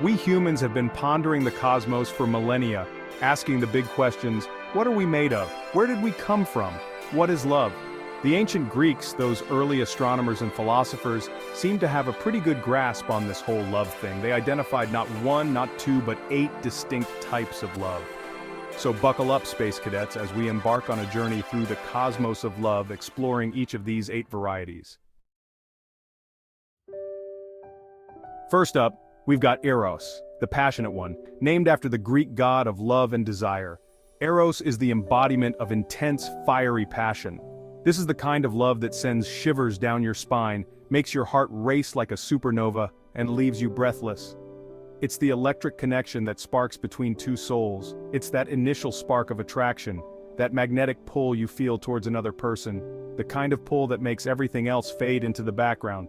We humans have been pondering the cosmos for millennia, asking the big questions: what are we made of? Where did we come from? What is love? The ancient Greeks, those early astronomers and philosophers, seemed to have a pretty good grasp on this whole love thing. They identified not one, not two, but 8 distinct types of love. So buckle up, space cadets, as we embark on a journey through the cosmos of love, exploring each of these 8 varieties. First up, we've got Eros, the passionate one, named after the Greek god of love and desire. Eros is the embodiment of intense, fiery passion. This is the kind of love that sends shivers down your spine, makes your heart race like a supernova, and leaves you breathless. It's the electric connection that sparks between two souls. It's that initial spark of attraction, that magnetic pull you feel towards another person, the kind of pull that makes everything else fade into the background.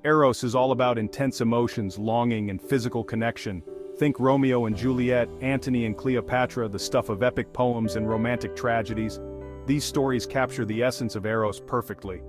Eros is all about intense emotions, longing, and physical connection. Think Romeo and Juliet, Antony and Cleopatra, the stuff of epic poems and romantic tragedies. These stories capture the essence of Eros perfectly.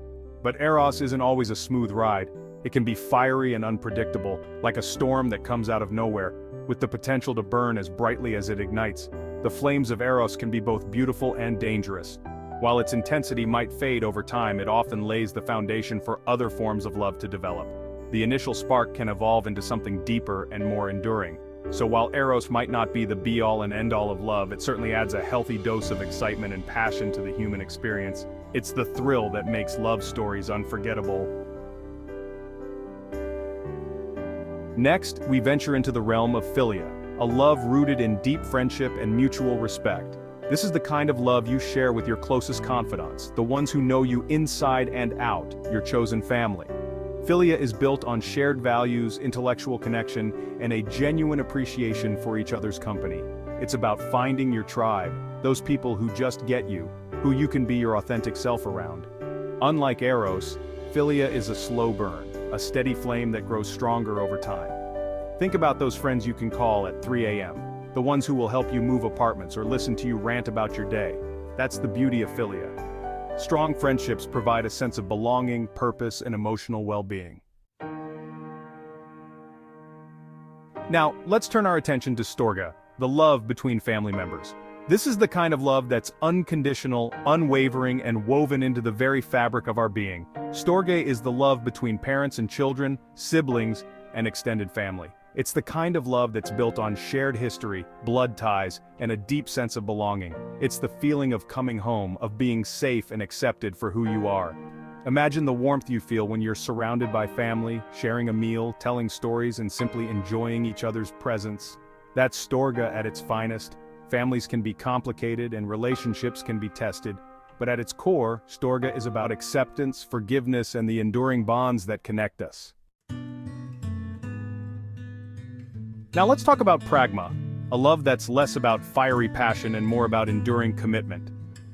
But Eros isn't always a smooth ride. It can be fiery and unpredictable, like a storm that comes out of nowhere, with the potential to burn as brightly as it ignites. The flames of Eros can be both beautiful and dangerous. While its intensity might fade over time, it often lays the foundation for other forms of love to develop. The initial spark can evolve into something deeper and more enduring. So while Eros might not be the be-all and end-all of love, it certainly adds a healthy dose of excitement and passion to the human experience. It's the thrill that makes love stories unforgettable. Next, we venture into the realm of philia, a love rooted in deep friendship and mutual respect. This is the kind of love you share with your closest confidants, the ones who know you inside and out, your chosen family. Philia is built on shared values, intellectual connection, and a genuine appreciation for each other's company. It's about finding your tribe, those people who just get you, who you can be your authentic self around. Unlike Eros, philia is a slow burn, a steady flame that grows stronger over time. Think about those friends you can call at 3 a.m., the ones who will help you move apartments or listen to you rant about your day. That's the beauty of philia. Strong friendships provide a sense of belonging, purpose, and emotional well-being. Now, let's turn our attention to Storge, the love between family members. This is the kind of love that's unconditional, unwavering, and woven into the very fabric of our being. Storge is the love between parents and children, siblings, and extended family. It's the kind of love that's built on shared history, blood ties, and a deep sense of belonging. It's the feeling of coming home, of being safe and accepted for who you are. Imagine the warmth you feel when you're surrounded by family, sharing a meal, telling stories, and simply enjoying each other's presence. That's Storge at its finest. Families can be complicated and relationships can be tested, but at its core, Storge is about acceptance, forgiveness, and the enduring bonds that connect us. Now let's talk about pragma, a love that's less about fiery passion and more about enduring commitment.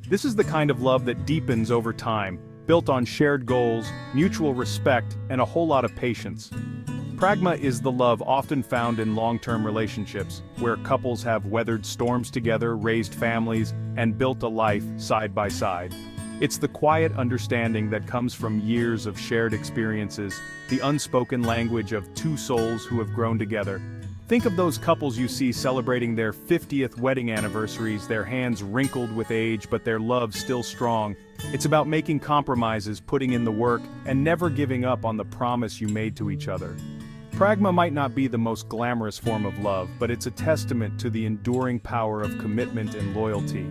This is the kind of love that deepens over time, built on shared goals, mutual respect, and a whole lot of patience. Pragma is the love often found in long-term relationships, where couples have weathered storms together, raised families, and built a life side by side. It's the quiet understanding that comes from years of shared experiences, the unspoken language of two souls who have grown together. Think of those couples you see celebrating their 50th wedding anniversaries, their hands wrinkled with age but their love still strong. It's about making compromises, putting in the work, and never giving up on the promise you made to each other. Pragma might not be the most glamorous form of love, but it's a testament to the enduring power of commitment and loyalty.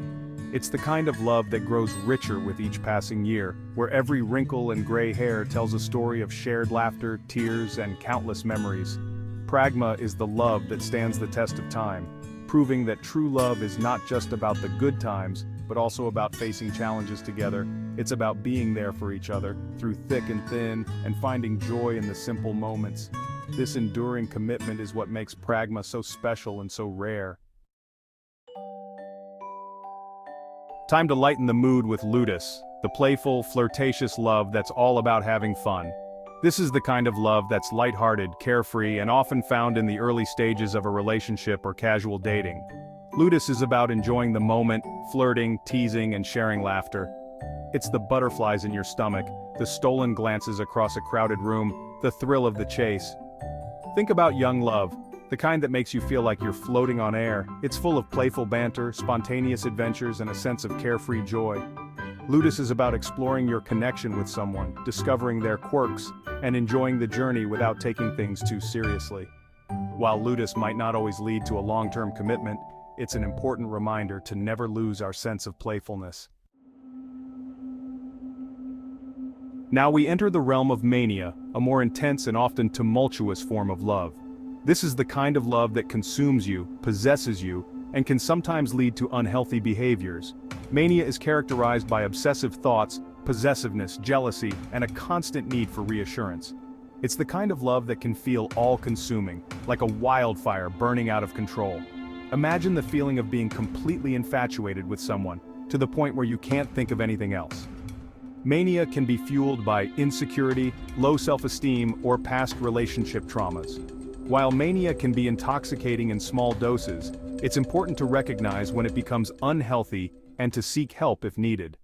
It's the kind of love that grows richer with each passing year, where every wrinkle and gray hair tells a story of shared laughter, tears, and countless memories. Pragma is the love that stands the test of time, proving that true love is not just about the good times, but also about facing challenges together. It's about being there for each other, through thick and thin, and finding joy in the simple moments. This enduring commitment is what makes Pragma so special and so rare. Time to lighten the mood with Ludus, the playful, flirtatious love that's all about having fun. This is the kind of love that's lighthearted, carefree, and often found in the early stages of a relationship or casual dating. Ludus is about enjoying the moment, flirting, teasing, and sharing laughter. It's the butterflies in your stomach, the stolen glances across a crowded room, the thrill of the chase. Think about young love, the kind that makes you feel like you're floating on air. It's full of playful banter, spontaneous adventures, and a sense of carefree joy. Ludus is about exploring your connection with someone, discovering their quirks, and enjoying the journey without taking things too seriously. While Ludus might not always lead to a long-term commitment, it's an important reminder to never lose our sense of playfulness. Now we enter the realm of mania, a more intense and often tumultuous form of love. This is the kind of love that consumes you, possesses you, and can sometimes lead to unhealthy behaviors. Mania is characterized by obsessive thoughts, possessiveness, jealousy, and a constant need for reassurance. It's the kind of love that can feel all-consuming, like a wildfire burning out of control. Imagine the feeling of being completely infatuated with someone, to the point where you can't think of anything else. Mania can be fueled by insecurity, low self-esteem, or past relationship traumas. While mania can be intoxicating in small doses, it's important to recognize when it becomes unhealthy and to seek help if needed.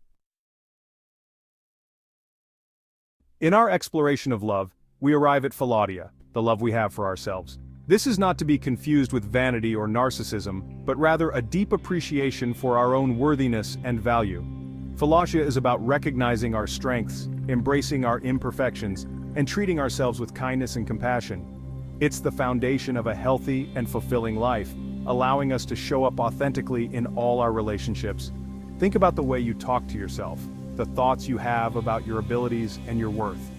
In our exploration of love, we arrive at philautia, the love we have for ourselves. This is not to be confused with vanity or narcissism, but rather a deep appreciation for our own worthiness and value. Philautia is about recognizing our strengths, embracing our imperfections, and treating ourselves with kindness and compassion. It's the foundation of a healthy and fulfilling life, allowing us to show up authentically in all our relationships. Think about the way you talk to yourself, the thoughts you have about your abilities and your worth.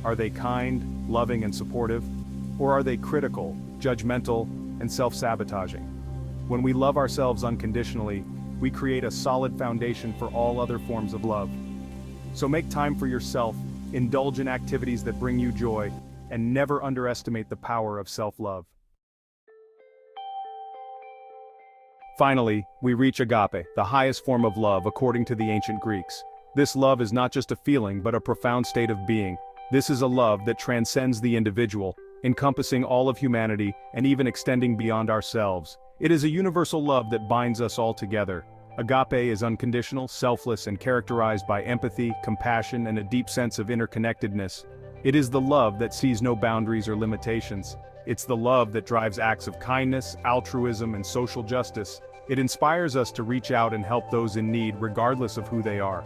Are they kind, loving, and supportive? Or are they critical, judgmental, and self-sabotaging? When we love ourselves unconditionally, we create a solid foundation for all other forms of love. So make time for yourself, indulge in activities that bring you joy, and never underestimate the power of self-love. Finally, we reach agape, the highest form of love according to the ancient Greeks. This love is not just a feeling but a profound state of being. This is a love that transcends the individual, encompassing all of humanity and even extending beyond ourselves. It is a universal love that binds us all together. Agape is unconditional, selfless, and characterized by empathy, compassion, and a deep sense of interconnectedness. It is the love that sees no boundaries or limitations. It's the love that drives acts of kindness, altruism, and social justice. It inspires us to reach out and help those in need regardless of who they are.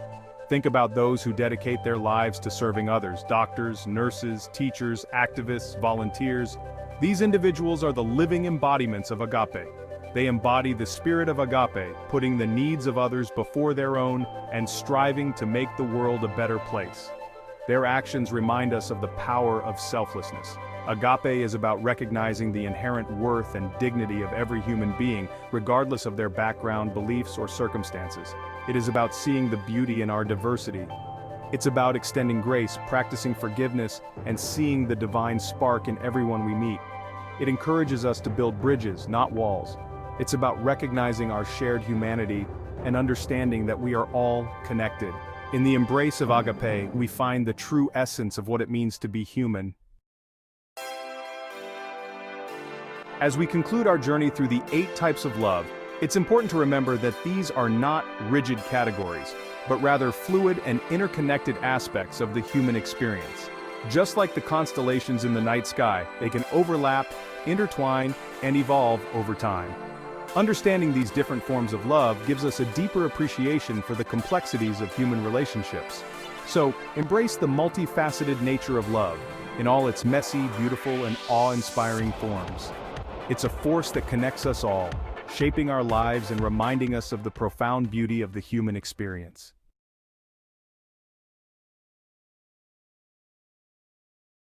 Think about those who dedicate their lives to serving others: doctors, nurses, teachers, activists, volunteers. These individuals are the living embodiments of agape. They embody the spirit of agape, putting the needs of others before their own and striving to make the world a better place. Their actions remind us of the power of selflessness. Agape is about recognizing the inherent worth and dignity of every human being, regardless of their background, beliefs, or circumstances. It is about seeing the beauty in our diversity. It's about extending grace, practicing forgiveness, and seeing the divine spark in everyone we meet. It encourages us to build bridges, not walls. It's about recognizing our shared humanity and understanding that we are all connected. In the embrace of agape, we find the true essence of what it means to be human. As we conclude our journey through the 8 types of love, it's important to remember that these are not rigid categories, but rather fluid and interconnected aspects of the human experience. Just like the constellations in the night sky, they can overlap, intertwine, and evolve over time. Understanding these different forms of love gives us a deeper appreciation for the complexities of human relationships. So, embrace the multifaceted nature of love, in all its messy, beautiful, and awe-inspiring forms. It's a force that connects us all, shaping our lives and reminding us of the profound beauty of the human experience.